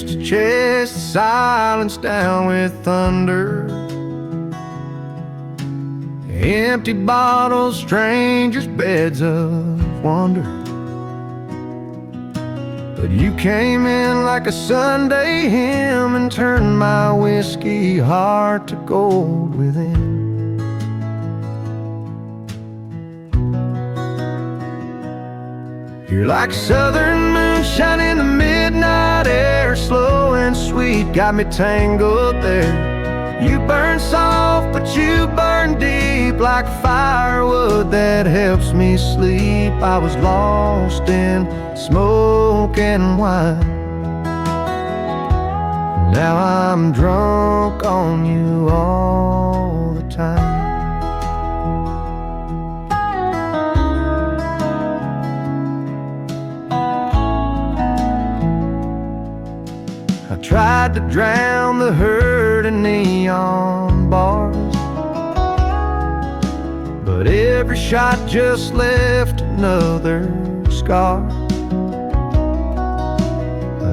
to chase the silence down with thunder. Empty bottles, strangers, beds of wonder. But you came in like a Sunday hymn and turned my whiskey heart to gold within. You're like southern moonshine in the midnight air, slow and sweet, got me tangled there. You burn soft, but you burn deep, like firewood that helps me sleep. I was lost in smoke and wine. Now I'm drunk on you all the time. I tried to drown the hurt in neon bars, but every shot just left another scar.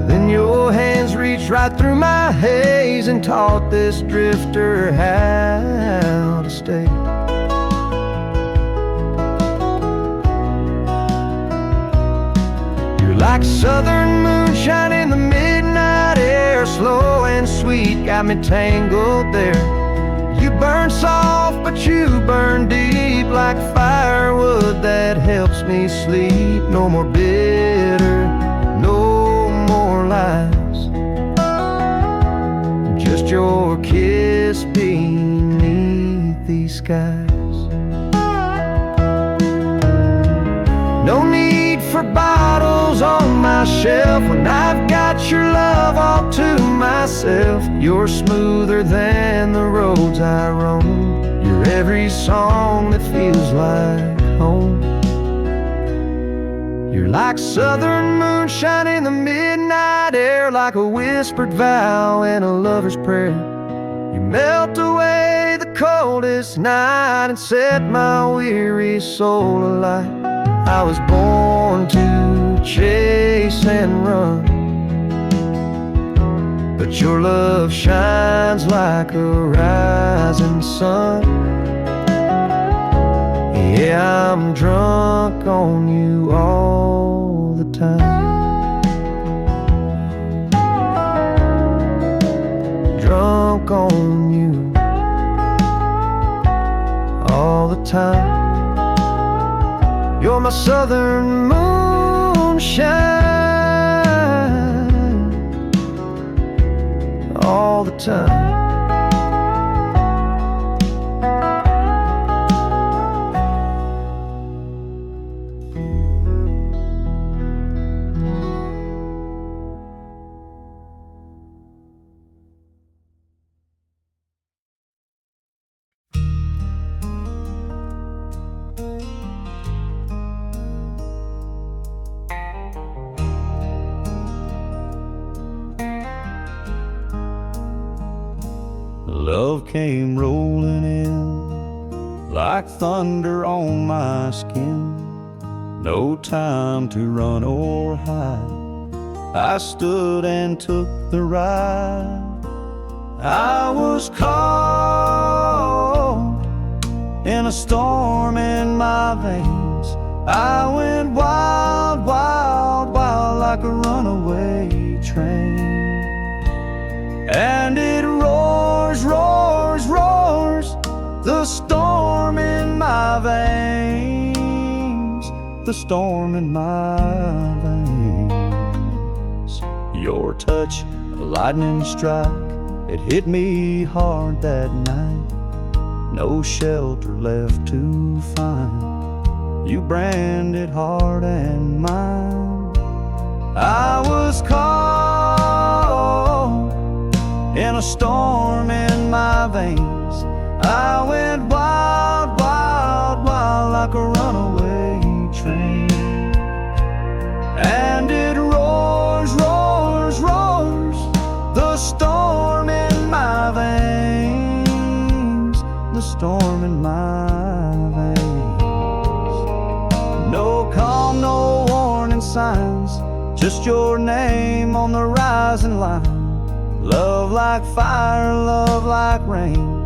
Then your hands reached right through my haze and taught this drifter how to stay. You're like southern moonshine in the midnight air, slow and sweet, got me tangled there. You burn soft, but you burn deep, like firewood that helps me sleep. No more bitter, no more lies, just your kiss beneath these skies. No need for bottles on my shelf when I've got your love all to myself. You're smoother than the roads I roam. You're every song that feels like home. You're like southern moonshine in the midnight air, like a whispered vow and a lover's prayer. You melt away the coldest night and set my weary soul alight. I was born to chase and run, but your love shines like a rising sun. Yeah, I'm drunk on you all the time. Drunk on you all the time. You're my southern moonshine all the time. Love came rolling in like thunder on my skin. No time to run or hide, I stood and took the ride. I was caught in a storm in my veins. I went wild, wild, wild like a runaway train. And it roars, roars, roars, the storm in my veins, the storm in my veins. Your touch, a lightning strike, it hit me hard that night. No shelter left to find, you branded heart and mind. I was caught in a storm in my veins. I went wild, wild, wild like a runaway train. And it roars, roars, roars, the storm in my veins, the storm in my veins. No calm, no warning signs, just your name on the rising line. Love like fire, love like rain,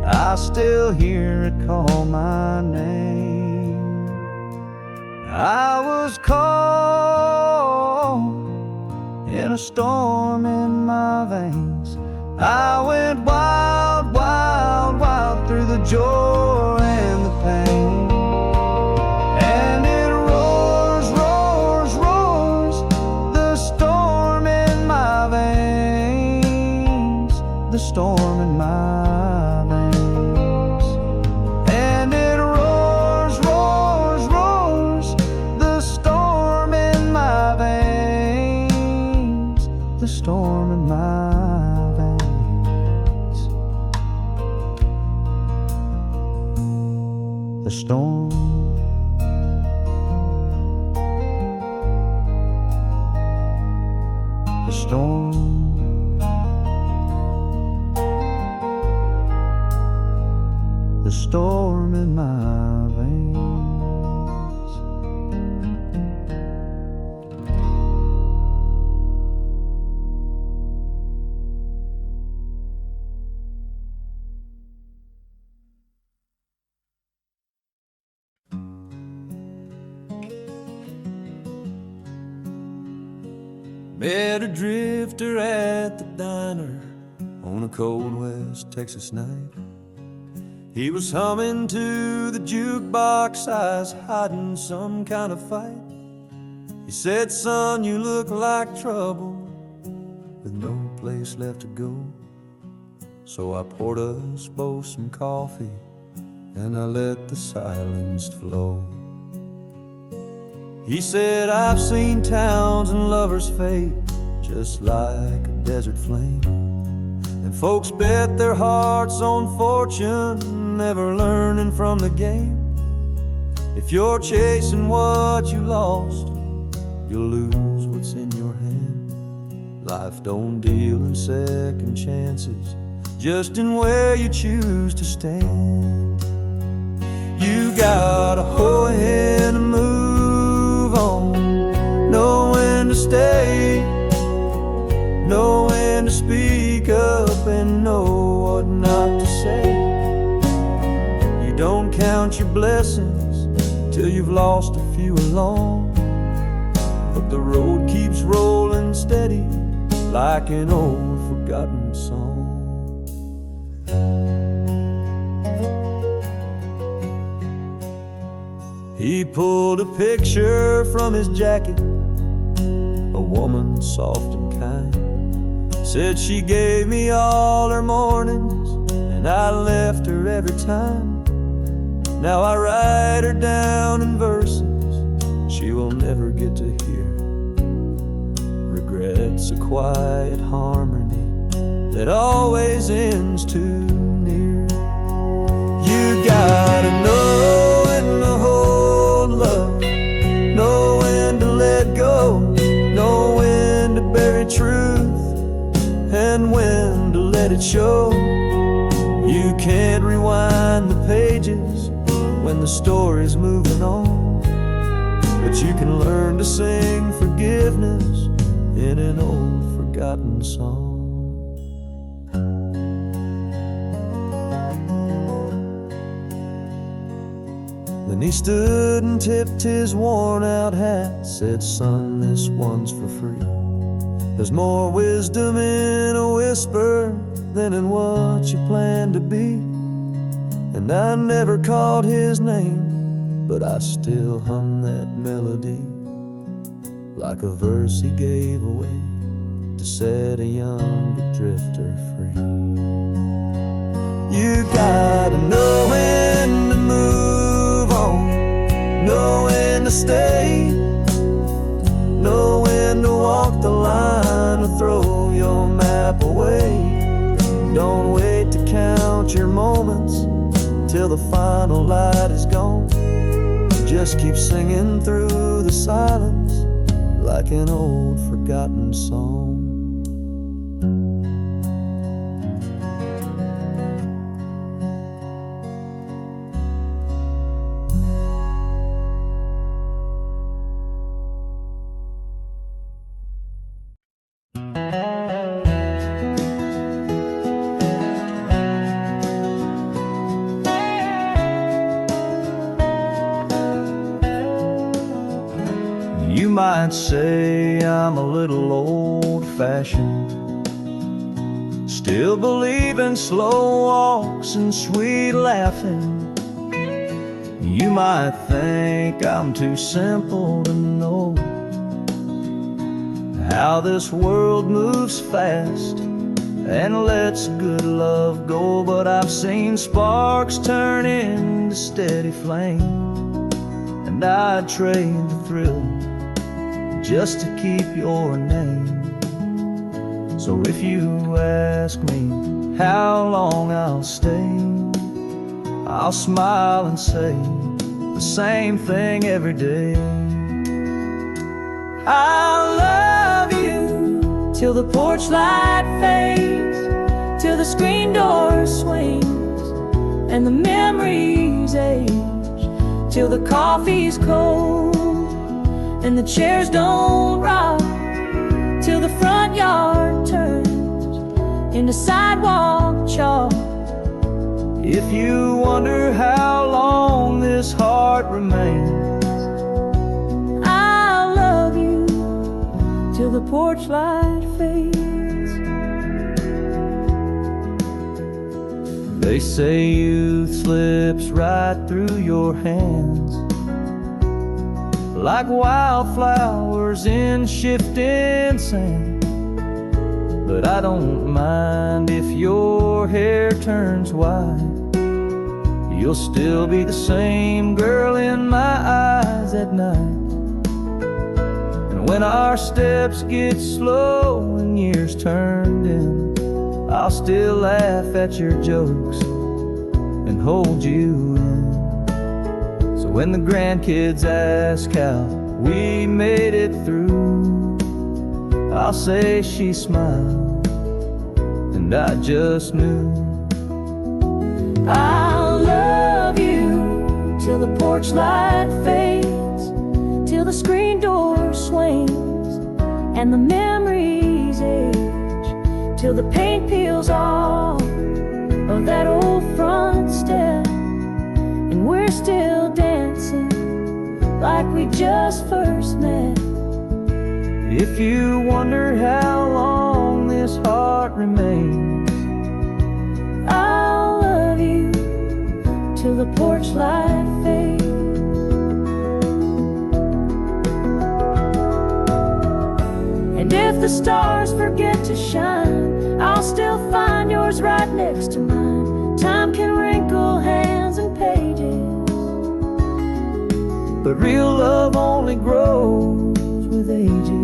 I still hear it call my name. I was caught in a storm in my veins. I went wild, wild, wild through the joy and the pain. And it roars, roars, roars, the storm in my veins, the storm in my veins. And it roars, roars, roars, the storm in my veins, the storm in my veins. The storm, the storm, the storm in my veins. Met a drifter at the diner on a cold West Texas night. He was humming to the jukebox, eyes hiding some kind of fight. He said, "Son, you look like trouble with no place left to go." So I poured us both some coffee and I let the silence flow. He said, "I've seen towns and lovers fade just like a desert flame, and folks bet their hearts on fortune, never learning from the game. If you're chasing what you lost, you'll lose what's in your hand. Life don't deal in second chances, just in where you choose to stand. You gotta hoe and move on, know when to stay, know when to speak up, and know what not to say. You don't count your blessings till you've lost a few along, but the road keeps rolling steady like an old forgotten song. He pulled a picture from his jacket, a woman soft and kind. Said she gave me all her mornings, and I left her every time. Now I write her down in verses she will never get to hear. Regret's a quiet harmony that always ends too near. You gotta know when to hold love, know when to let go, know when to bury truth, and when to let it show. You can't rewind the pages when the story's moving on, but you can learn to sing forgiveness in an old forgotten song. Then he stood and tipped his worn-out hat, said, "Son, this one's for free. There's more wisdom in a whisper than in what you plan to be." And I never called his name, but I still hum that melody like a verse he gave away to set a young drifter free. You gotta know when to move on, know when to stay, know when to walk the line or throw your map away. Don't wait to count your moments till the final light is gone. Just keep singing through the silence like an old forgotten song. might say I'm a little old-fashioned, still believe in slow walks and sweet laughing. You might think I'm too simple to know how this world moves fast and lets good love go, but I've seen sparks turn into steady flame, and I'd trade the thrill just to keep your name. So if you ask me how long I'll stay, I'll smile and say the same thing every day. I'll love you till the porch light fades, till the screen door swings and the memories age, till the coffee's cold and the chairs don't rock, till the front yard turns into sidewalk chalk. If you wonder how long this heart remains, I'll love you till the porch light fades. They say youth slips right through your hands like wildflowers in shifting sand, but I don't mind if your hair turns white. You'll still be the same girl in my eyes at night. And when our steps get slow and years turn dim, I'll still laugh at your jokes and hold you in. So when the grandkids ask how we made it through, I'll say she smiled and I just knew. I'll love you till the porch light fades, till the screen door swings and the memories age, till the paint peels off of that old front step and we're still dancing like we just first met. If you wonder how long this heart remains, I'll love you till the porch light fades. And if the stars forget to shine, I'll still find yours right next to mine. Time can wrinkle hands and pages, but real love only grows with ages.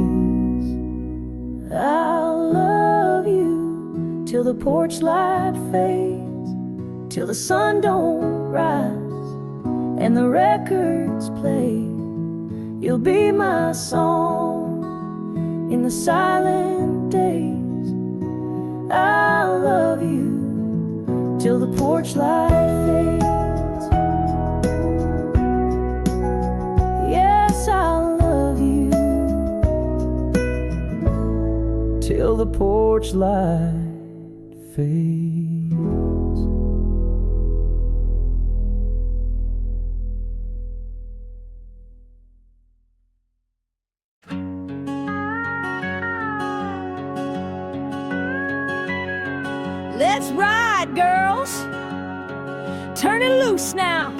I'll love you till the porch light fades, till the sun don't rise and the records play. You'll be my song in the silent days. I'll love you till the porch light fades. Yes, I'll love you till the porch light fades. Let's ride, girls. Turn it loose now.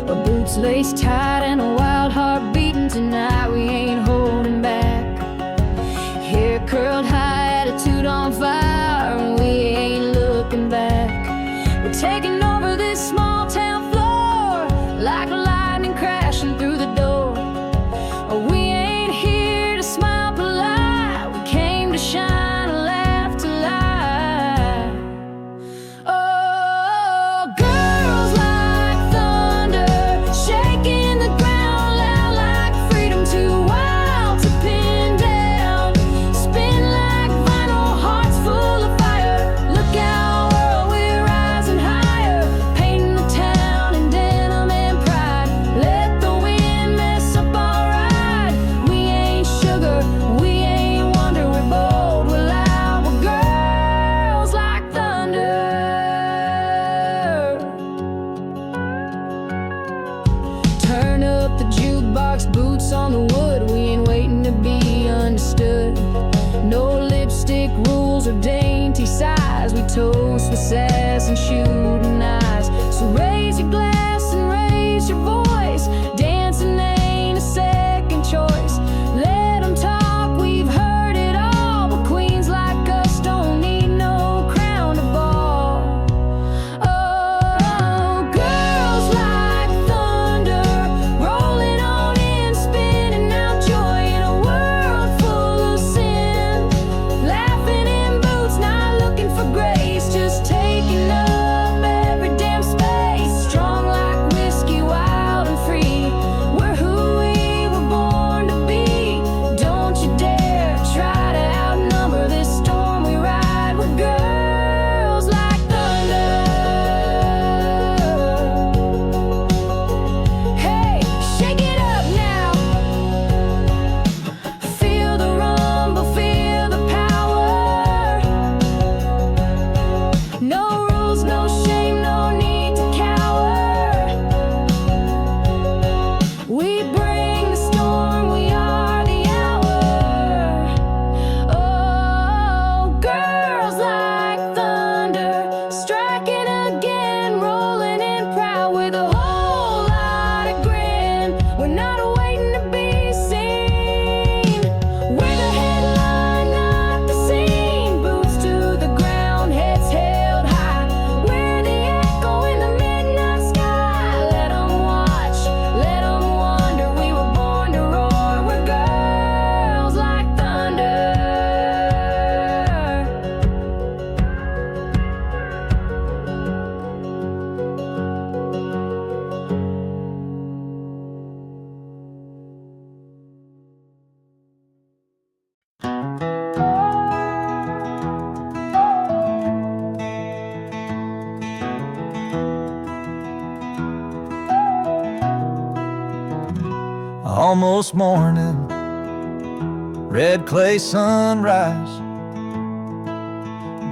Our boots laced tight and a wild heart beating tonight. We ain't holding back. Hair curled high, attitude on fire, and we ain't looking back. We're taking over this small town floor like lightning crashing through the door. We ain't here to smile polite, we came to shine and laugh to light. Oh, girls like thunder, shaking the ground loud like freedom too wild. boots on the wood, we ain't waiting to be understood. No lipstick rules or dainty size, we toast with sass and shooting eyes. So raise your glass and raise your voice, dancing ain't a second choice. Let them talk, we've heard it all, but queens like us don't need no crown to ball. Oh, girls like thunder, rolling on in, spinning out joy in a world full of sin. Laughing in boots, not looking for grace, just taking up every damn space. Strong like whiskey, wild and free, we're who we were born to be. Don't you dare try to outnumber this storm we ride. We're girls like thunder. Hey, shake it up now. Feel the rumble, feel the power. No rules, no shame, no need to cower. We bring the storm, we are the hour. Oh, girls like thunder, striking again, rolling in proud with a whole lot of grin. We're not waiting to be seen. We're the headline, not the scene. Boots to the ground, heads held high. We're the echo in the midnight sky. Let 'em watch, let 'em wonder. We were born to roar. We're girls like thunder. Almost morning, red clay sunrise,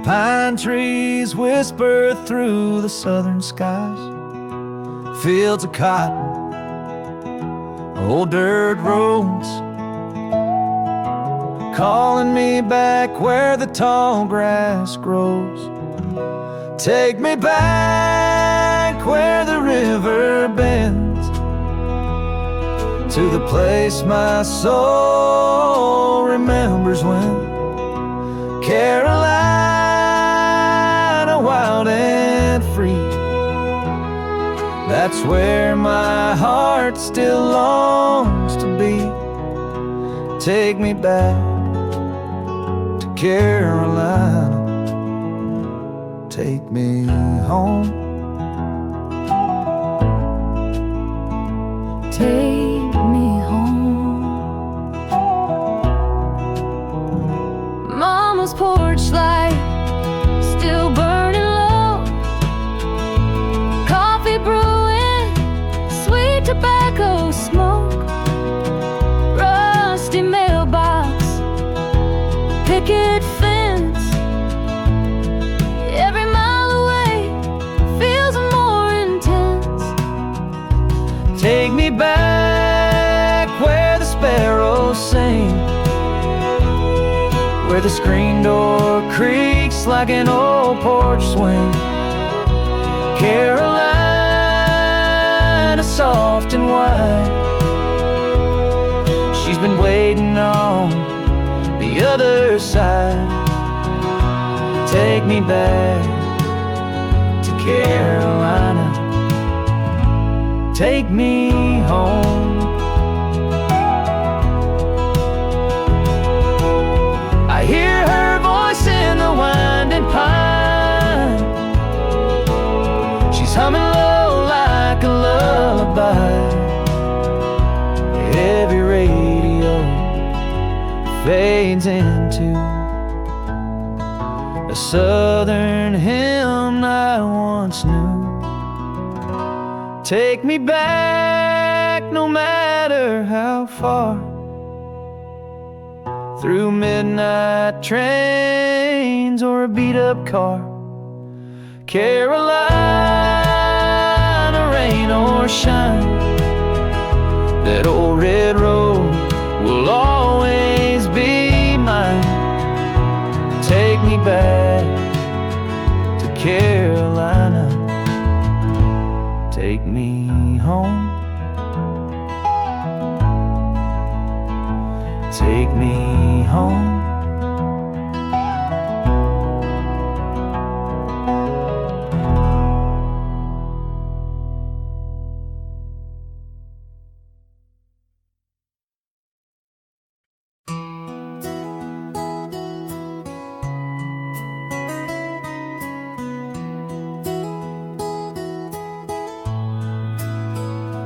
pine trees whisper through the southern skies. Fields of cotton, old dirt roads, calling me back where the tall grass grows. Take me back where the river bends, to the place my soul remembers when Carolina, wild and free. That's where my heart still longs to be. Take me back to Carolina, take me home. Take me home. Mama's porch light still burning low, coffee brewing, sweet tobacco smoke, rusty mailbox, picket fence. Every mile away feels more intense. Take me back where the sparrows sing, where the screen door creaks like an old porch swing. Carolina, soft and white, she's been waiting on the other side. Take me back to Carolina, take me home. I hear her voice in the winding pine, she's humming low like a lullaby. Every radio fades into a southern hymn I once knew. Take me back no matter how far, through midnight trains or a beat-up car. Carolina, rain or shine, that old red take me home?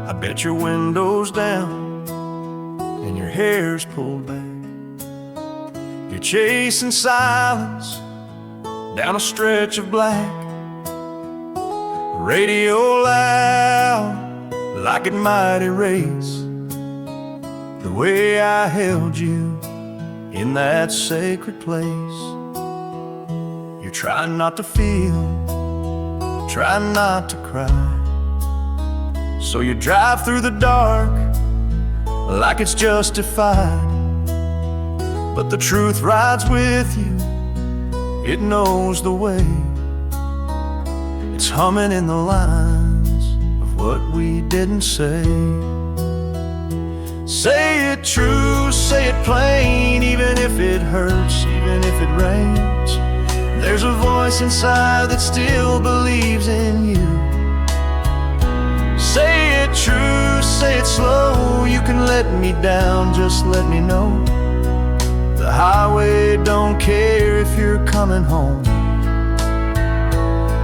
I bet your window's down and your hair's pulled back. You're chasing silence down a stretch of black. Radio loud like it might erase the way I held you in that sacred place. You're trying not to feel, trying not to cry, so you drive through the dark like it's justified. But the truth rides with you, it knows the way. It's humming in the lines of what we didn't say. Say it true, say it plain, even if it hurts, even if it rains. There's a voice inside that still believes in you. Say it true, say it slow. You can let me down, just let me know. The highway don't care if you're coming home,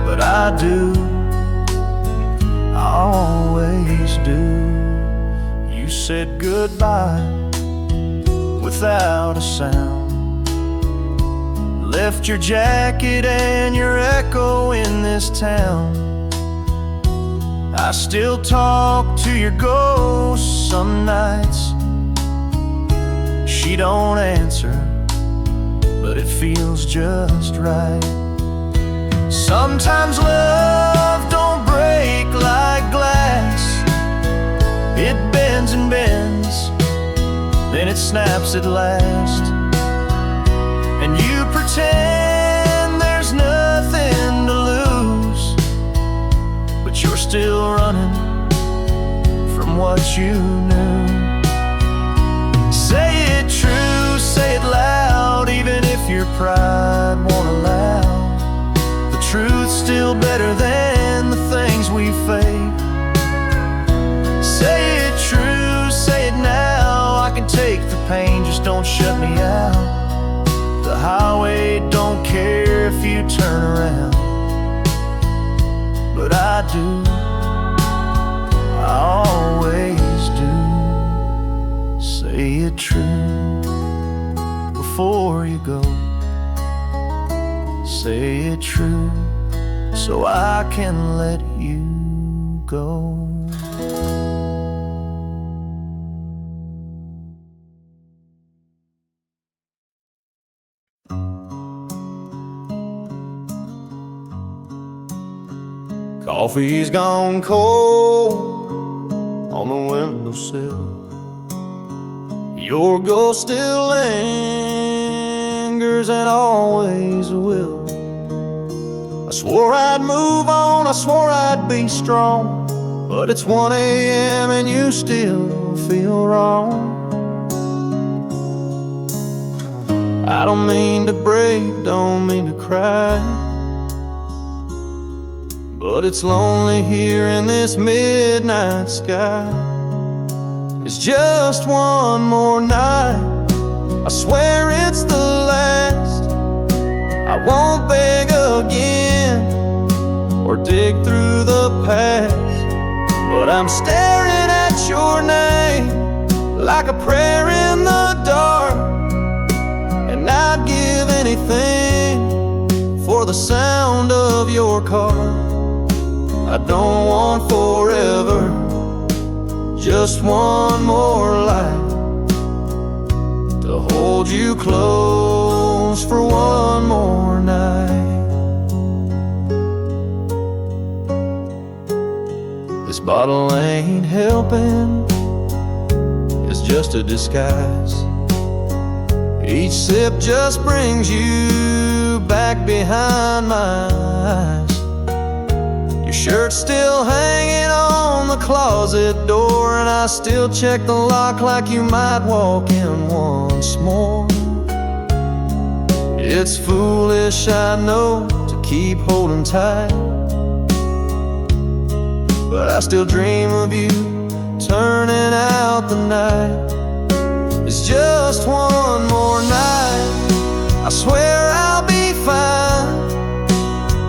but I do, I always do. You said goodbye without a sound, left your jacket and your echo in this town. I still talk to your ghost some nights. She don't answer, but it feels just right. Sometimes love don't break like glass. It bends and bends, then it snaps at last. And you pretend there's nothing to lose, but you're still running from what you knew. Say it true, say it loud, even if your pride won't allow. The truth's still better than the things we fake. Say it true, say it now. I can take the pain, just don't shut me out. The highway don't care if you turn around, but I do, I always do. Say it true before you go. Say it true so I can let you go. Coffee's gone cold on the windowsill. Your ghost still lingers and always will. I swore I'd move on, I swore I'd be strong, but it's 1 a.m. and you still feel wrong. I don't mean to break, don't mean to cry, but it's lonely here in this midnight sky. It's just one more night, I swear it's the last. I won't beg again or dig through the past, but I'm staring at your name like a prayer in the dark. And I'd give anything for the sound of your car. I don't want forever, just one more life to hold you close for one more night. This bottle ain't helping, it's just a disguise. Each sip just brings you back behind my eyes. You're shirt's still hanging on the closet door, and I still check the lock like you might walk in once more. It's foolish, I know, to keep holding tight, but I still dream of you turning out the night. It's just one more night, I swear I'll be fine.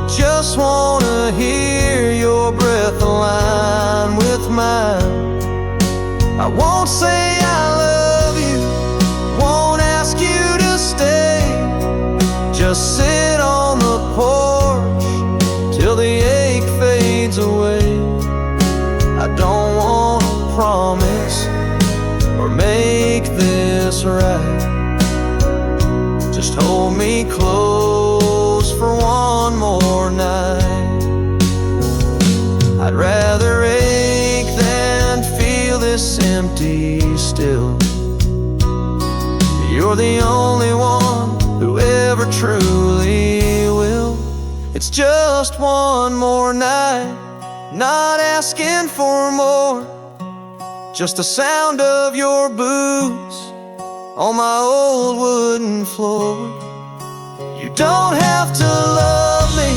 Just wanna hear your breath align with mine. I won't say I love you, won't ask you to stay. Just sit on the porch till the ache fades away. I don't wanna promise or make this right. Just hold me close for one more night. I'd rather ache than feel this empty still. You're the only one who ever truly will. It's just one more night, not asking for more. Just the sound of your boots on my old wooden floor. You don't have to love me,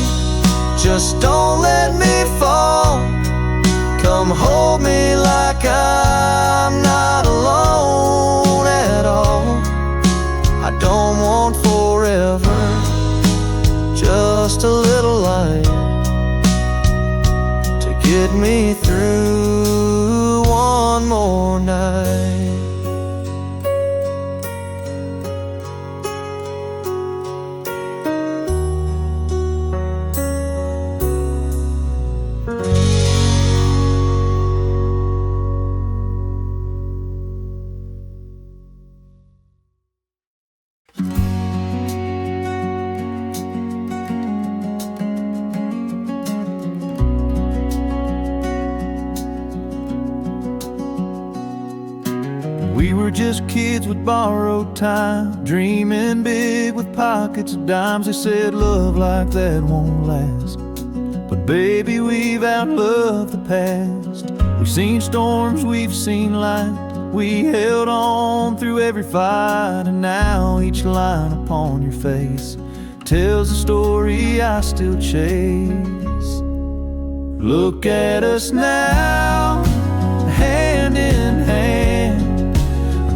just don't let me fall. Come hold me like I'm not alone at all. I don't want forever, just a little light to get me through one more night. We were just kids with borrowed time, dreaming big with pockets of dimes. They said love like that won't last, but baby, we've outlived the past. We've seen storms, we've seen light. We held on through every fight, and now each line upon your face tells a story I still chase. Look at us now, hand in hand.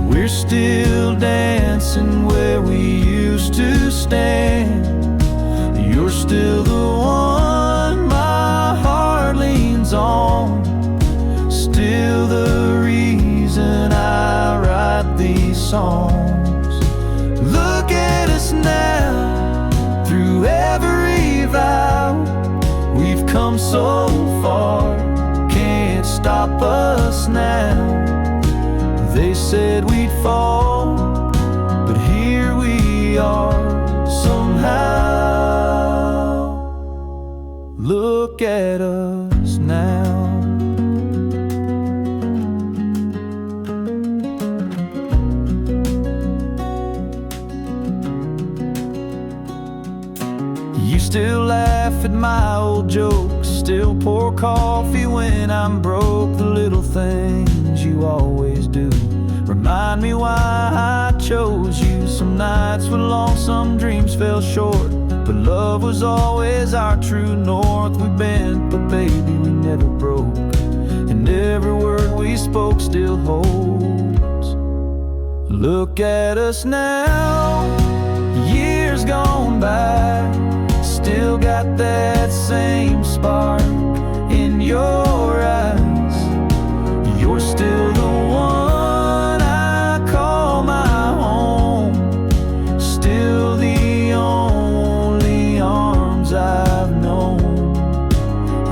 We're still dancing where we used to stand. You're still the one my heart leans on, still the reason I write these songs. Look at us now, through every vow. We've come so far, can't stop us now. They said we'd fall, but here we are somehow. Look at us now. You still laugh at my old jokes, still pour coffee when I'm broke. The little things you always do remind me why I chose you. Some nights were long, some dreams fell short, but love was always our true north. We bent, but baby, we never broke, and every word we spoke still holds. Look at us now, years gone by, still got that same spark in your eyes. You're still the one I call my home, still the only arms I've known.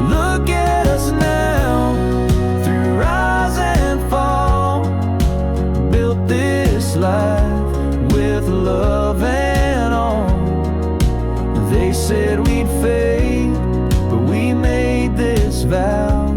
Look at us now, through rise and fall, built this life with love and all. They said we'd fade, but we made this vow.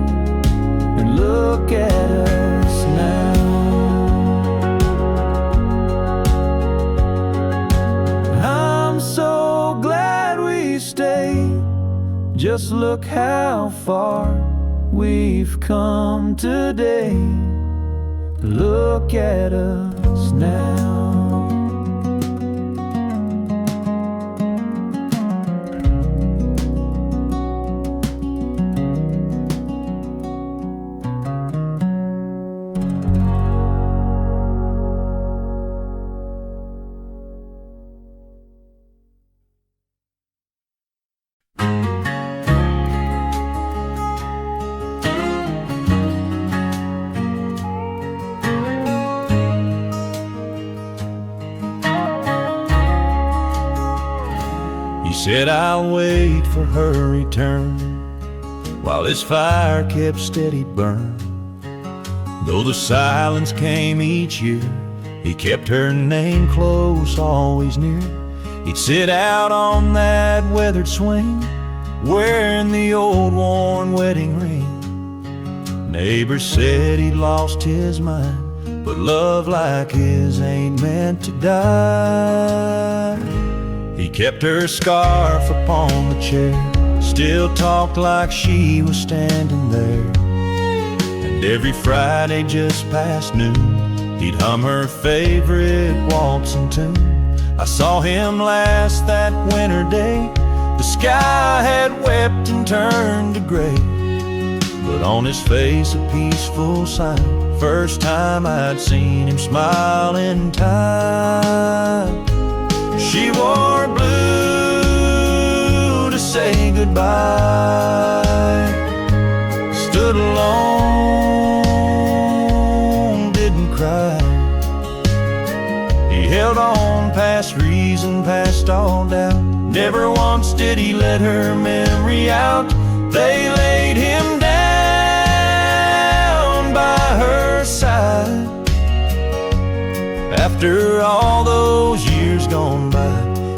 Just look how far we've come today. Look at us now. He said I'll wait for her return, while his fire kept steady burn. Though the silence came each year, he kept her name close, always near. He'd sit out on that weathered swing, wearing the old worn wedding ring. Neighbors said he'd lost his mind, but love like his ain't meant to die. He kept her scarf upon the chair, still talked like she was standing there. And every Friday just past noon, he'd hum her favorite waltzing tune. I saw him last that winter day. The sky had wept and turned to gray, but on his face a peaceful sign. First time I'd seen him smile in time. She wore blue to say goodbye, stood alone, didn't cry. He held on past reason, past all doubt. Never once did he let her memory out. They laid him down by her side. After all those years gone by,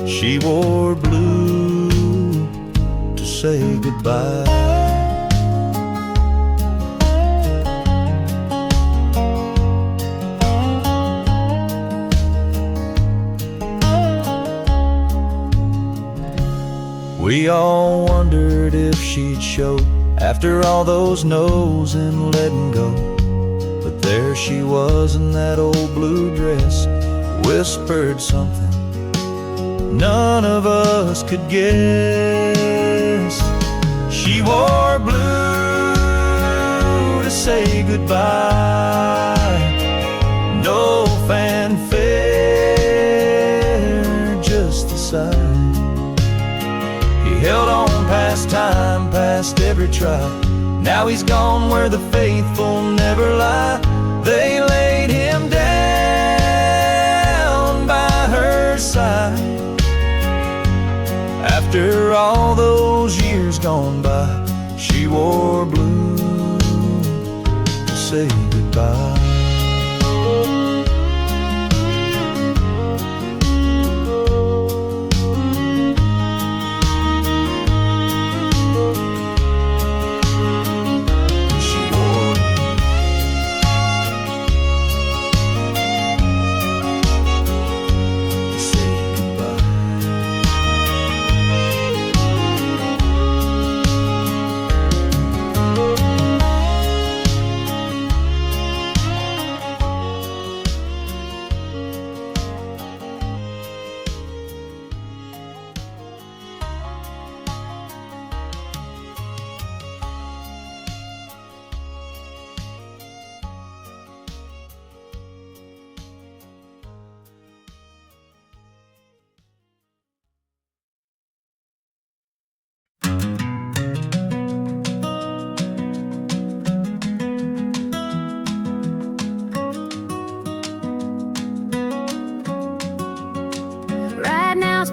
she wore blue to say goodbye. We all wondered if she'd show after all those no's and letting go. But there she was in that old blue dress, whispered something none of us could guess. She wore blue to say goodbye. No fanfare, just the sigh. He held on past time, past every trial. Now he's gone where the faithful never lie. They laid him down by her side. After all those years gone by, she wore blue to say goodbye.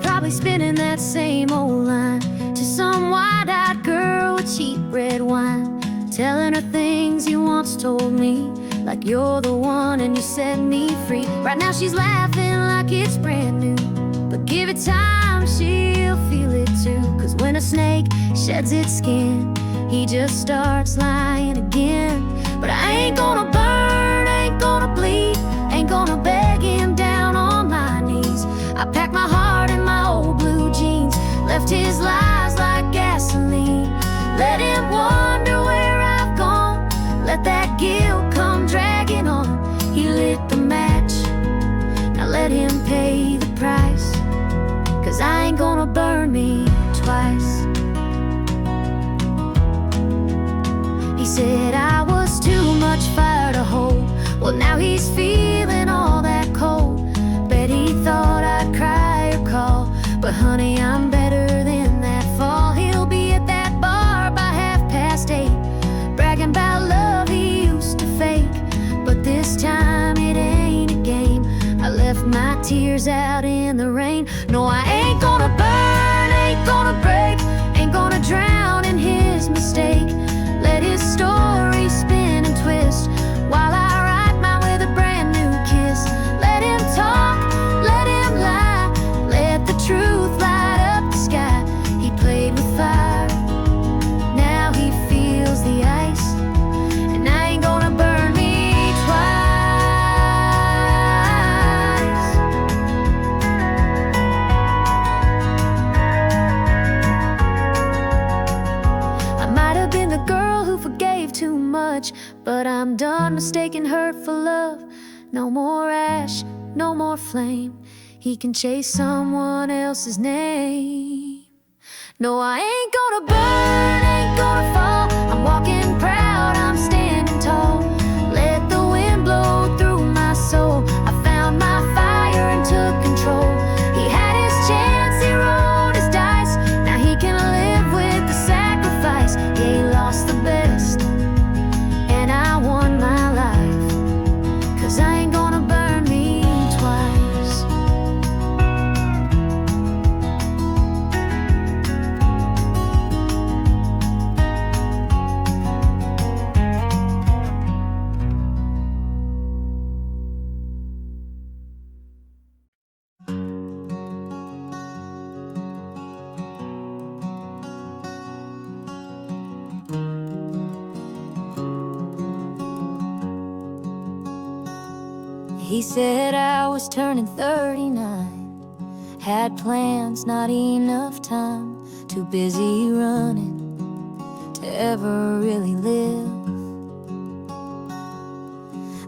Probably spinning that same old line to some wide-eyed girl with cheap red wine, telling her things you once told me, like you're the one and you set me free. Right now she's laughing like it's brand new, but give it time, she'll feel it too. Cause when a snake sheds its skin, he just starts lying again. But I ain't gonna burn, ain't gonna bleed, ain't gonna beg him down on my knees. I packed my heart in my old blue jeans, left his lies like gasoline. he's feeling all that cold. Bet he thought I'd cry or call, but honey, I'm better than that fall. He'll be at that bar by 8:30, bragging about love he used to fake. But this time it ain't a game. I left my tears out in the rain. No, I ain't gonna burn, ain't gonna break, ain't gonna drown in his mistake. Let his story spin and twist while I write mine with a brand new kiss. Let him talk, let him lie, let the truth light up the sky. He played with fire, now he feels the ice, and I ain't gonna burn me twice. I might have been the girl who forgave too much, but I'm done mistaking hurt for love. No more ash, no more flame. He can chase someone else's name. No, I ain't gonna burn, ain't gonna fall. I'm walking proud, I'm standing tall. Let the wind blow through my soul. I found my fire and took control. He had his chance, he rolled his dice. Now he can live with the sacrifice. Yeah, he lost the best, and I won my life. 'Cause I ain't gonna burn me twice. He said I was turning 39, had plans, not enough time, too busy running to ever really live.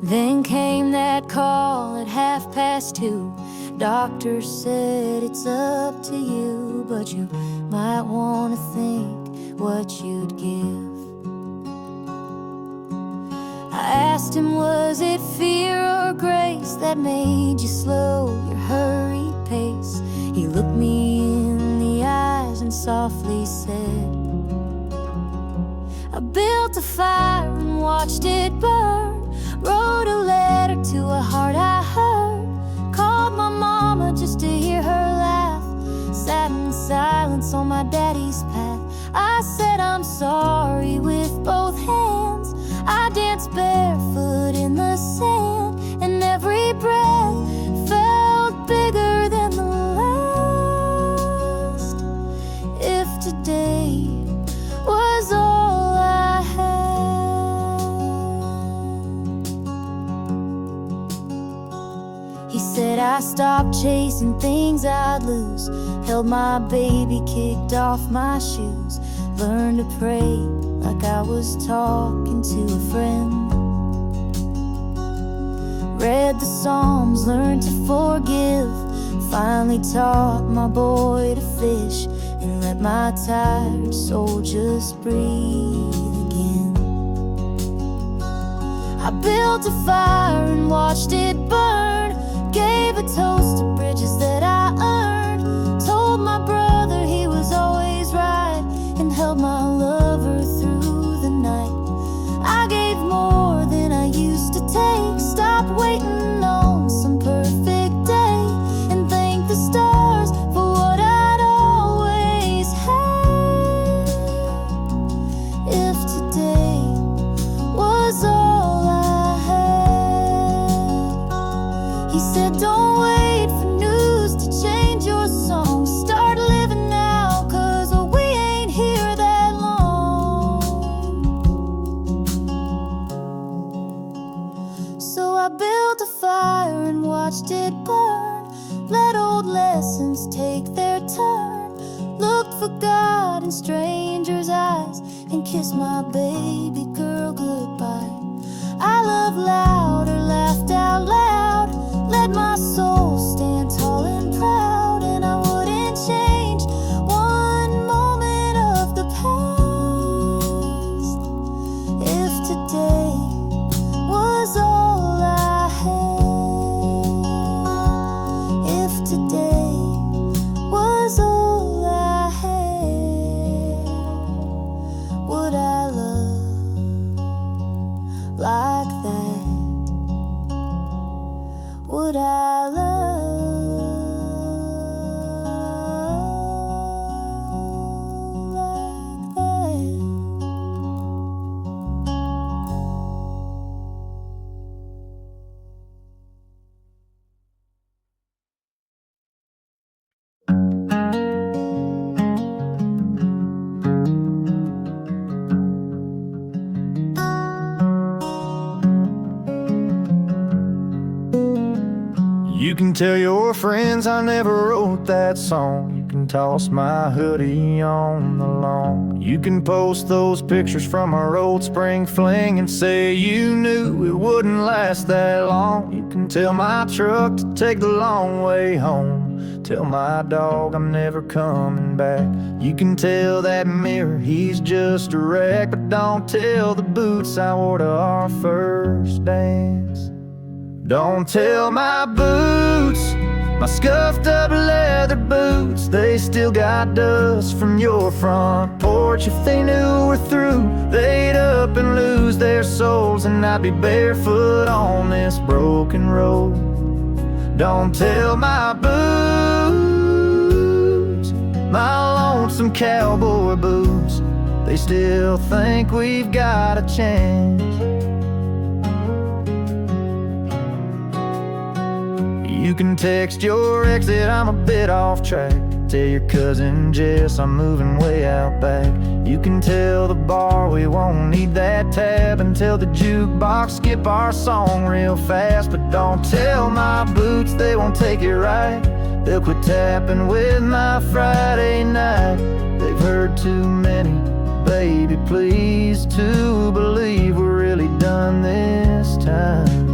Then came that call at 2:30. Doctor said it's up to you, but you might want to think what you'd give. I asked him, was it fear or grace that made you slow your hurried pace? He looked me in the eyes and softly said, I built a fire and watched it burn, wrote a letter to a heart I heard, called my mama just to hear her laugh, sat in silence on my daddy's path. I said I'm sorry with both hands. I danced barefoot in the sand, and every breath felt bigger than the last. If today was all I had. He said I stopped chasing things I'd lose, held my baby, kicked off my shoes, learned to pray like I was talking to a friend. Read the Psalms, learned to forgive, finally taught my boy to fish, and let my tired soul just breathe again. I built a fire and watched it burn, gave a toast to bridges that I earned, told my brother he was always right, and held my lover through the night. I gave more than I used to take, stopped waiting on some perfect day, and thanked the stars for what I'd always had. If today was all I had. He said don't wait for news to change your song, start living now, 'cause we ain't here that long. So I built a fire and watched it burn, let old lessons take their turn, looked for God in strangers' eyes, and kissed my baby girl goodbye. I loved louder, laughed out loud, let my soul stand tall and proud, and I wouldn't change one moment of the past. If today was all I had. road I love. Like that. You can tell your friends I never wrote that song. You can toss my hoodie on the lawn. You can post those pictures from our old spring fling and say you knew it wouldn't last that long. You can tell my truck to take the long way home. Tell my dog I'm never coming back. You can tell that mirror he's just a wreck. But don't tell the boots I wore to our first dance. Don't tell my boots, my scuffed up leather boots. They still got dust from your front porch. If they knew we're through, they'd up and lose their souls, and I'd be barefoot on this broken road. Don't tell my boots, my lonesome cowboy boots. They still think we've got a chance. You can text your ex that I'm a bit off track. Tell your cousin Jess I'm moving way out back. You can tell the bar we won't need that tab, and tell the jukebox skip our song real fast. But don't tell my boots, they won't take it right. They'll quit tapping with my Friday night. They've heard too many, baby, please, to believe we're really done this time.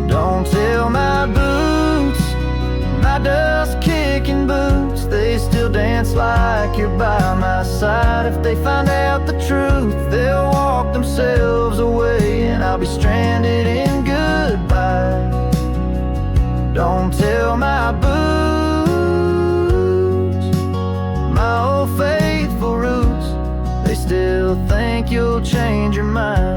Don't tell my boots, my dust-kicking boots. They still dance like you're by my side. If they find out the truth, they'll walk themselves away, and I'll be stranded in goodbye. Don't tell my boots, my old faithful roots. They still think you'll change your mind.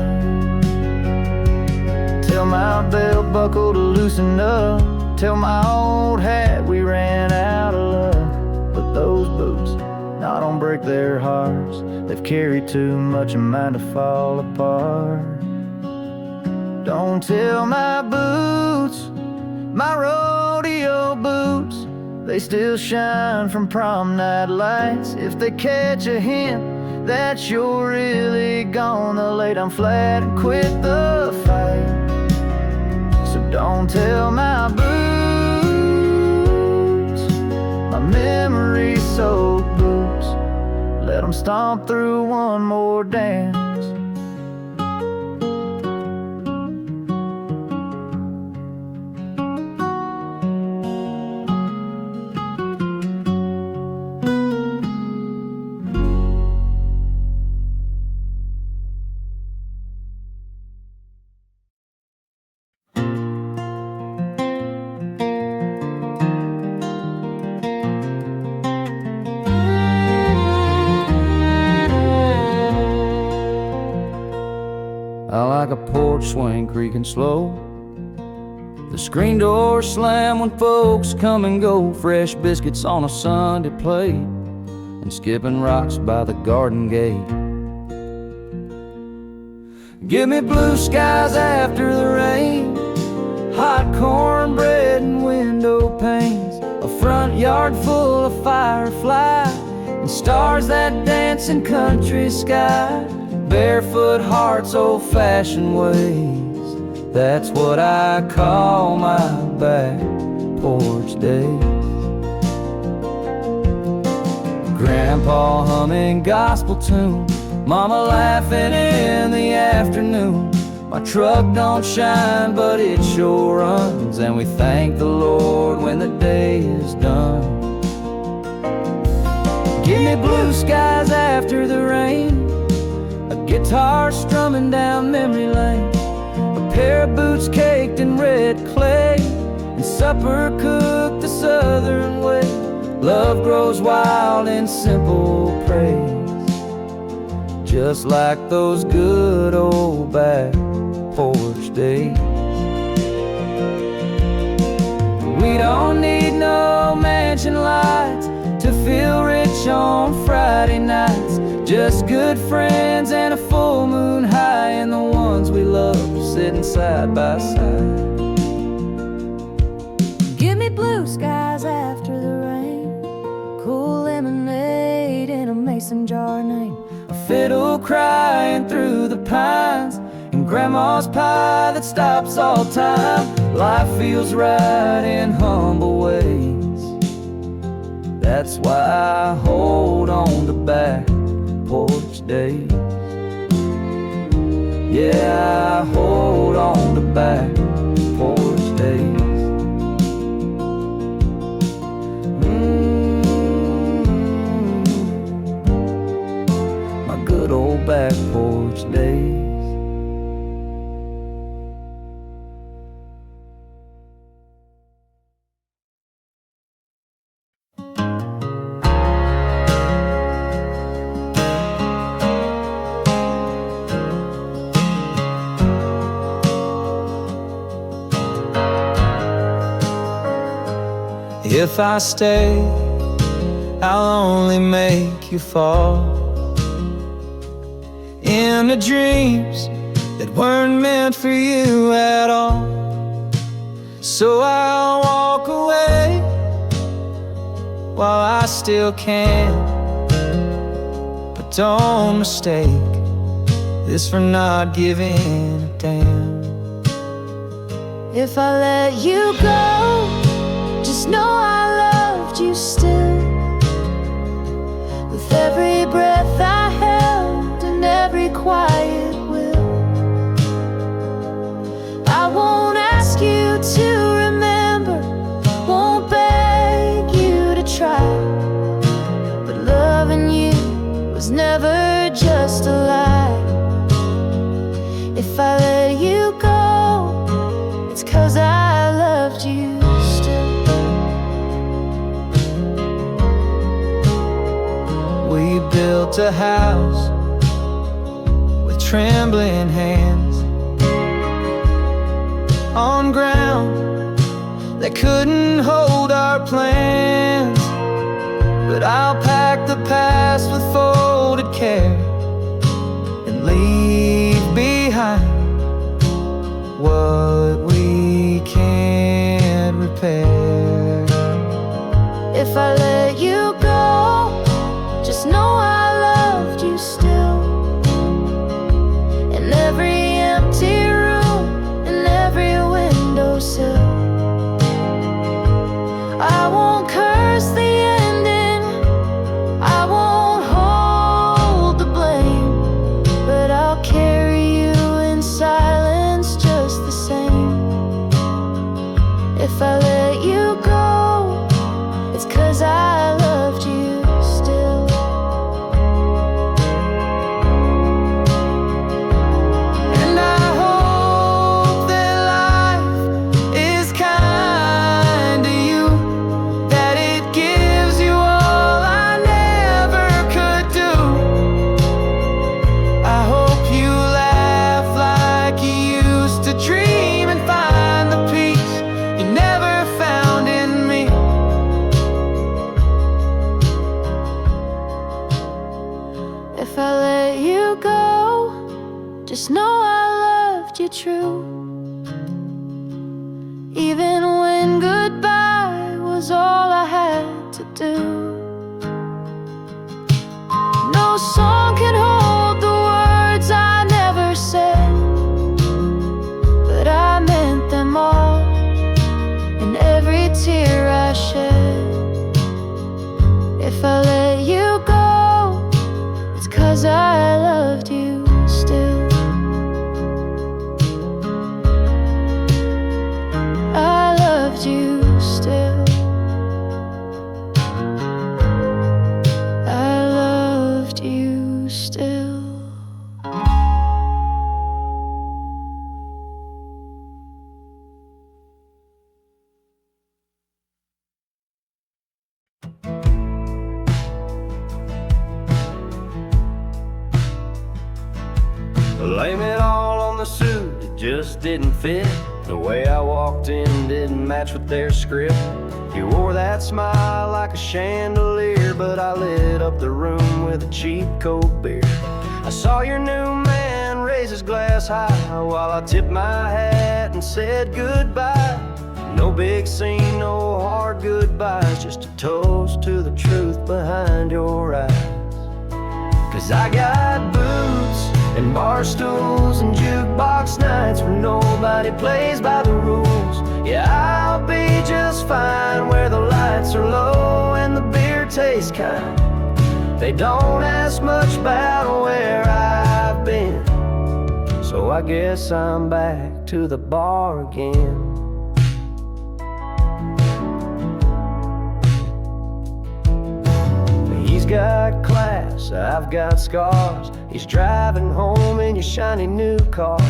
Tell my belt buckle to loosen up. Tell my old hat we ran out of love. But those boots, no, don't break their hearts. They've carried too much of mine to fall apart. Don't tell my boots, my rodeo boots. They still shine from prom night lights. If they catch a hint that you're really gone, they'll lay down flat and quit the fight. Don't tell my boots, my memory-soaked boots. Let them stomp through one more dance. I like a porch swing creaking slow, the screen door slam when folks come and go, fresh biscuits on a Sunday plate, and skipping rocks by the garden gate. Give me blue skies after the rain, hot cornbread and window panes, a front yard full of fireflies, and stars that dance in country sky. Barefoot hearts, old-fashioned ways, that's what I call my back porch days. Grandpa humming gospel tunes, Mama laughing in the afternoon. My truck don't shine, but it sure runs, and we thank the Lord when the day is done. Give me blue skies after the rain, a guitar strumming down memory lane, a pair of boots caked in red clay, and supper cooked the southern way. Love grows wild in simple praise, just like those good old back porch days. on Friday nights. Just good friends and a full moon high, and the ones we love sitting side by side. Give me blue skies after the rain, cool lemonade in a mason jar name, A fiddle crying through the pines, and grandma's pie that stops all time. Life feels right in humble ways. That's why I hold on to back porch days. Yeah, I hold on to back porch days. My good old back porch days. If I stay, I'll only make you fall into dreams that weren't meant for you at all. So I'll walk away while I still can. But don't mistake this for not giving a damn. If I let you go, just know I loved you still. With every breath I held and every quiet will, I won't ask you to remember, won't beg you to try. But loving you was never just a lie. If I let you go, it's 'cause I loved you still. We built a house with trembling hands on ground that couldn't hold our plans. But I'll pack the past with folded care and leave behind what we can't repair. If I let you go, just know I loved you still. In every empty room, in every windowsill, I won't curse the ending, I won't hold the blame, but I'll carry you in silence just the same. If I let you go, it's 'cause I loved you still. And I hope that life is kind to you, that it gives you all I never could do. I hope you laugh like you used to dream and find the peace you never found in me. If I let you go, just know I loved you true. Even when goodbye was all I had to do. No song can hold the words I never said, but I meant them all in every tear I shed. If I let you go, it's 'cause I loved you still. I loved you still. I loved you still. Blame it all on the suit, it just didn't fit. The way I walked in didn't match with their script. You wore that smile like a chandelier, but I lit up the room with a cheap cold beer. I saw your new man raise his glass high while I tipped my hat and said goodbye. No big scene, no hard goodbyes, just a toast to the truth behind your eyes. 'Cause I got boots and bar stools and jukebox nights where nobody plays by the rules. Yeah, I'll be just fine where the lights are low and the beer tastes kind. They don't ask much about where I've been, so I guess I'm back to the bar again. He's got class, I've got scars. He's driving home in your shiny new car,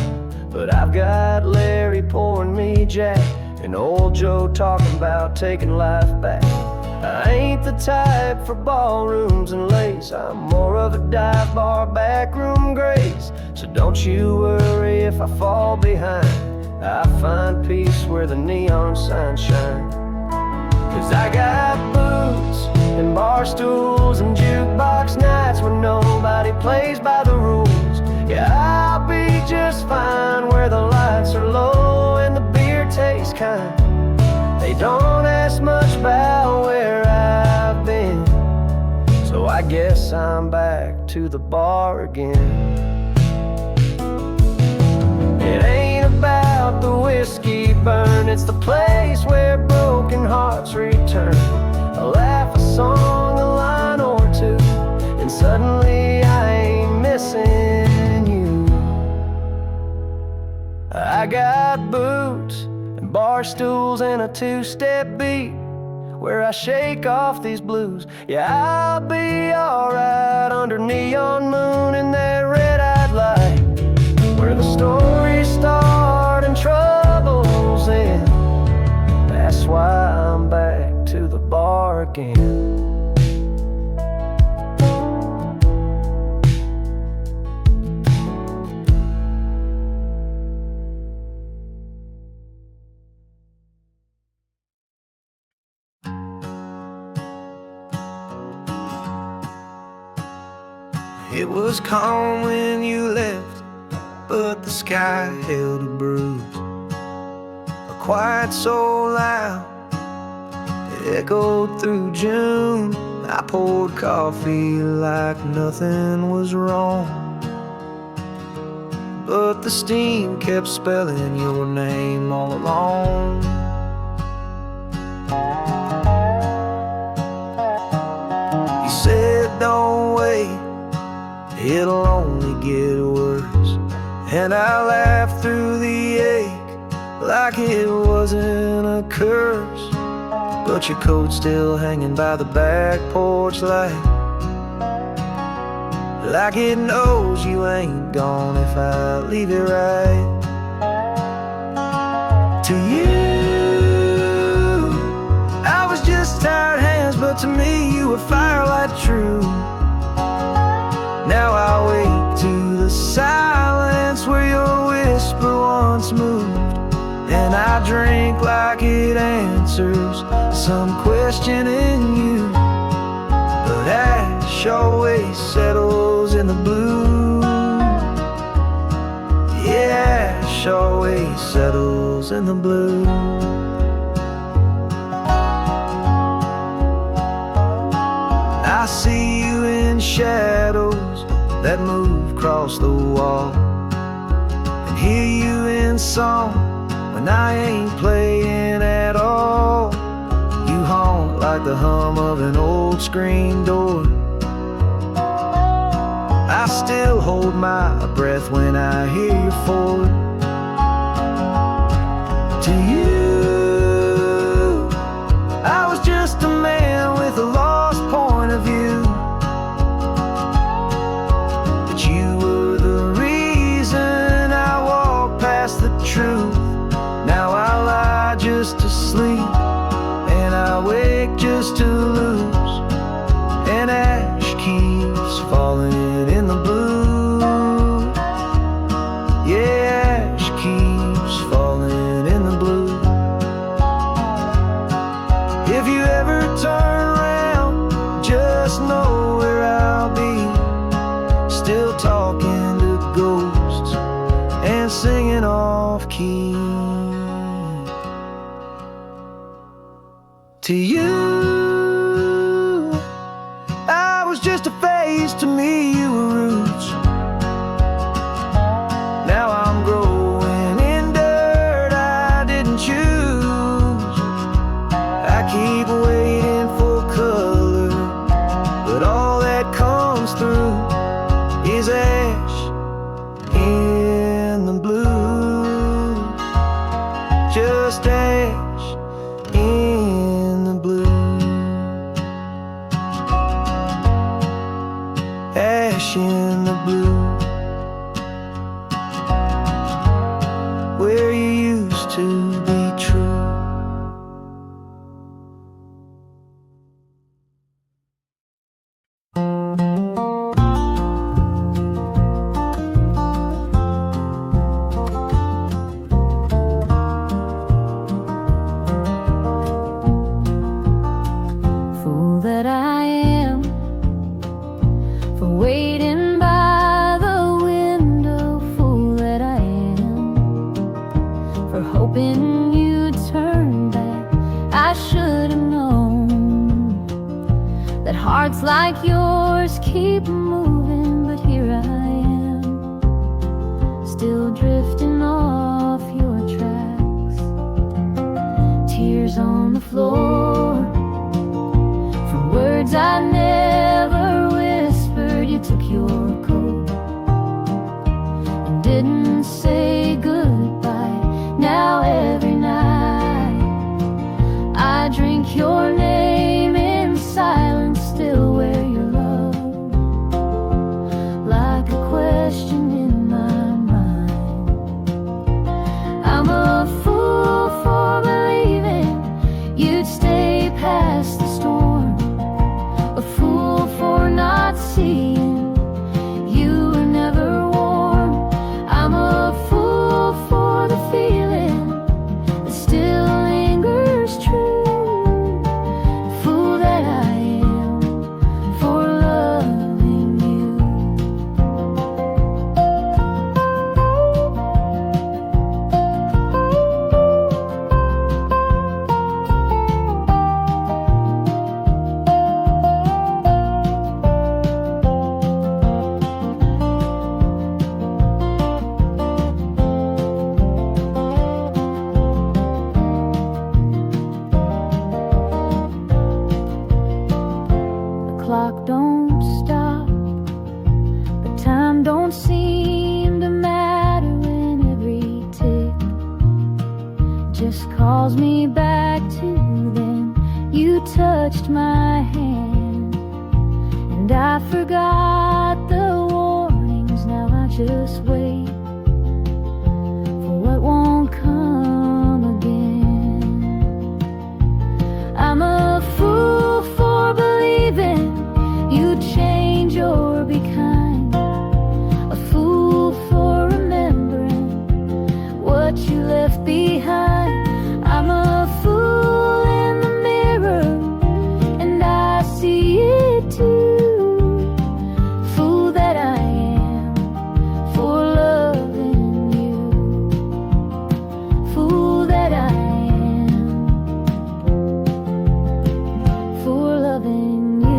but I've got Larry pouring me Jack and old Joe talking about taking life back. I ain't the type for ballrooms and lace. I'm more of a dive bar, backroom grace. So don't you worry if I fall behind. I find peace where the neon signs shine. 'Cause I got boots and bar stools and jukebox nights where nobody plays by the rules. Yeah, I'll be just fine where the lights are low and the beer tastes kind. They don't ask much about where I've been, so I guess I'm back to the bar again. It ain't about the whiskey burn, it's the place where broken hearts return. A laugh, a song, a line or two, and suddenly I ain't missing you. I got boots and bar stools and a two-step beat where I shake off these blues. Yeah, I'll be alright under neon moon and that red-eyed light, where the stories start and troubles end. That's why I'm back to the bar again. It was calm when you left, but the sky held a bruise. A quiet so loud, it echoed through June. I poured coffee like nothing was wrong, but the steam kept spelling your name all along. You said don't wait, it'll only get worse. And I laughed through the ache like it wasn't a curse. But your coat's still hanging by the back porch light, like it knows you ain't gone if I leave it right. To you, I was just tired hands, but to me you were firelight true. Now I wake to the silence where your whisper once moved, and I drink like it answers some question in you. But ash always settles in the blue. Yeah, ash always settles in the blue. I see you in shadows that move across the wall, and hear you in song when I ain't playing at all. You haunt like the hum of an old screen door. I still hold my breath when I hear your Ford. To you, I was just a man with a lost point of view, but you were the reason I walked past the truth. Now I lie just to sleep, and I wake just to lose, and ash keeps falling in the blue. Yeah, ash keeps falling in To you, I was just a phase. To me, you were roots. Now I'm growing in dirt I didn't choose. I keep waiting for color, but all that comes through is ash in the blue. Just ash in the blue. Ash in the blue. Where you used to be true. Fool that I am for waiting by the window. Fool that I am for hoping you'd turn back. I should have known that hearts like yours keep moving, but here I am, still drifting off your tracks. Tears on the floor from words I never whispered. You took your coat and didn't say goodbye. Now every night I drink your name in silence, still wear your love like a question in my mind. I'm a fool for believing you'd stay past the storm, a fool for not seeing you were never warm. I'm a fool for the feeling that still lingers true. Fool that I am for loving you. The clock don't stop, but time don't seem to matter when every tick just calls me back to then. You touched my hand and I forgot the warnings. Now I just wait for what won't come again. I'm a fool for believing you'd change or be kind, a fool for remembering what you left behind. I'm a fool in the mirror and I see it too. Fool that I am for loving you. Fool that I am for loving you.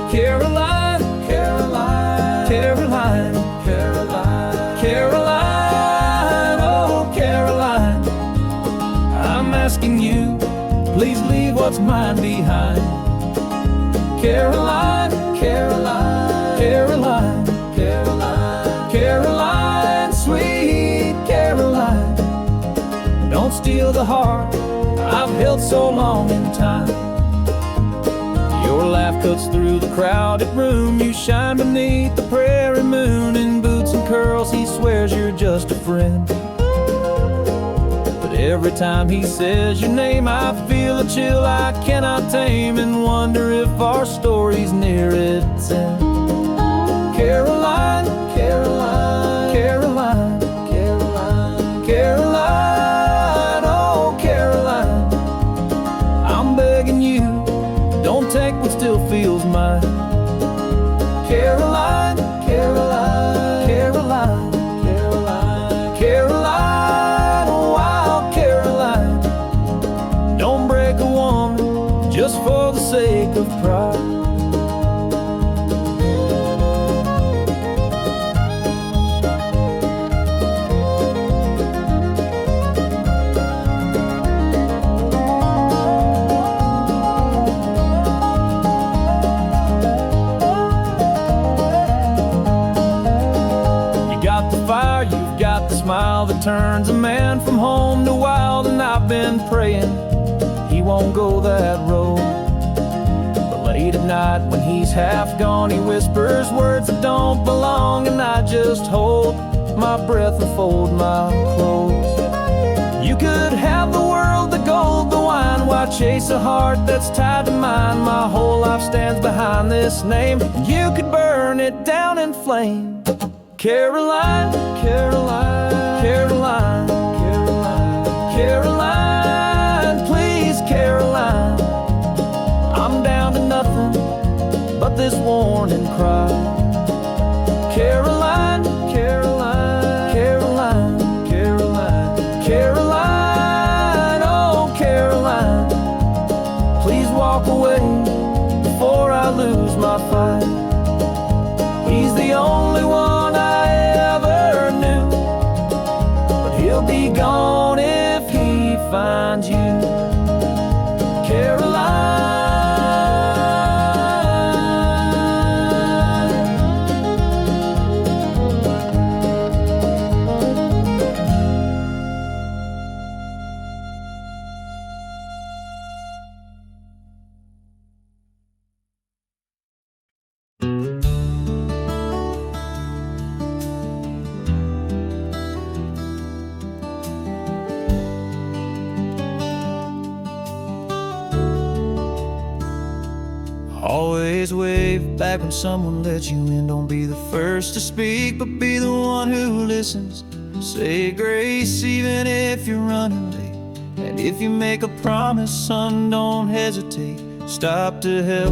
Caroline, Caroline, Caroline, Caroline, Caroline, oh Caroline, I'm asking you, please leave what's mine behind. Caroline, Caroline, Caroline, Caroline, Caroline, sweet Caroline, don't steal the heart I've held so long in time. Your laugh cuts through the crowded room. You shine beneath the prairie moon. In boots and curls he swears you're just a friend. But every time he says your name, I feel a chill I cannot tame, and wonder if our story's near its end. Caroline, Caroline, Caroline, Caroline, Caroline, oh Caroline, I'm begging you, don't take what still feels mine. Caroline, Caroline, Caroline, Caroline, Caroline, oh wild Caroline, don't break a woman just for the sake of pride. You've got the smile that turns a man from home to wild, and I've been praying he won't go that road. But late at night when he's half gone, he whispers words that don't belong, and I just hold my breath and fold my clothes. You could have the world, the gold, the wine, why chase a heart that's tied to mine? My whole life stands behind this name, and you could burn it down in flame. Caroline, Caroline, Caroline, Caroline, Caroline, please Caroline, I'm down to nothing but this warning cry. Caroline, Caroline, Caroline, Caroline, Caroline, oh Caroline, please walk away before I lose my fight. He's the only one I ever knew, but he'll be gone if he finds you. Caroline. Always wave back when someone lets you in. Don't be the first to speak, but be the one who listens. Say grace even if you're running late, and if you make a promise, son, don't hesitate. Stop to help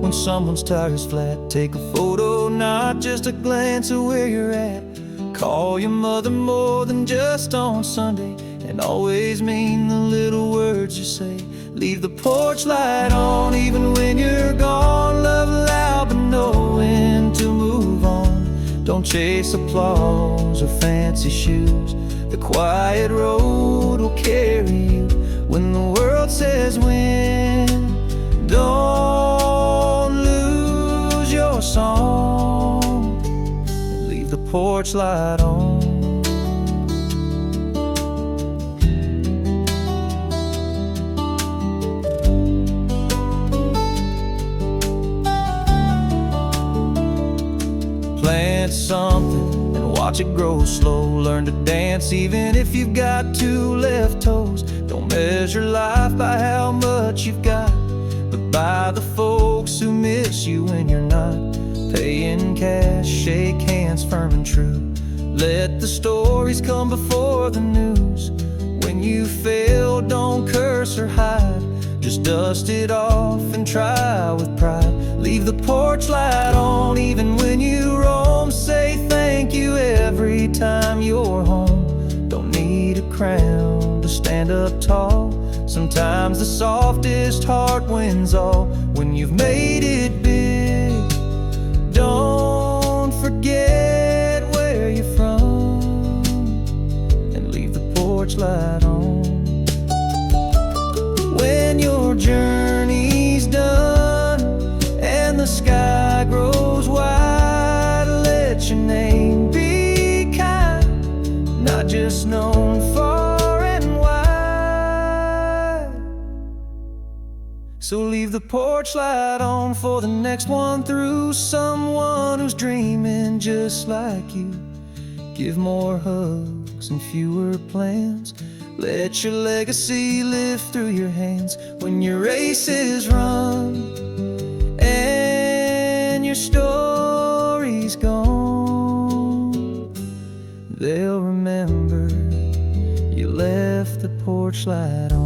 when someone's tire's flat. Take a photo, not just a glance at where you're at. Call your mother more than just on Sunday, and always mean the little words you say. Leave the porch light on even when you're gone. Love loud but know when to move on. Don't chase applause or fancy shoes. The quiet road will carry you when the world says when. Don't lose your song. Leave the porch light on. Plant something and watch it grow slow. Learn to dance even if you've got two left toes. Don't measure life by how much you've got, but by the folks who miss you when you're not. Pay in cash, shake hands firm and true. Let the stories come before the news. When you fail, don't curse or hide. Just dust it off and try with pride. Leave the porch light on even when you roam. Say thank you every time you're home. Don't need a crown to stand up tall. Sometimes the softest heart wins all. When you've made it big, don't forget where you're from, and leave the porch light on. When your journey's done and the sky grows wide, let your name be kind, not just known far and wide. So leave the porch light on for the next one through. Someone who's dreaming just like you. Give more hugs and fewer plans. Let your legacy live through your hands. When your race is run and your story's gone, they'll remember you left the porch light on.